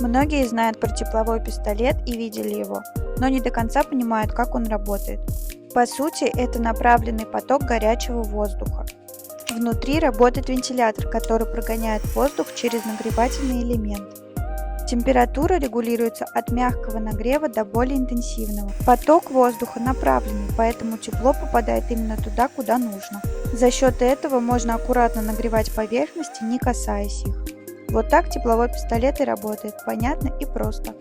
Многие знают про тепловой пистолет и видели его, но не до конца понимают, как он работает. По сути, это направленный поток горячего воздуха. Внутри работает вентилятор, который прогоняет воздух через нагревательный элемент. Температура регулируется от мягкого нагрева до более интенсивного. Поток воздуха направленный, поэтому тепло попадает именно туда, куда нужно. За счет этого можно аккуратно нагревать поверхности, не касаясь их. Вот так тепловой пистолет и работает, понятно и просто.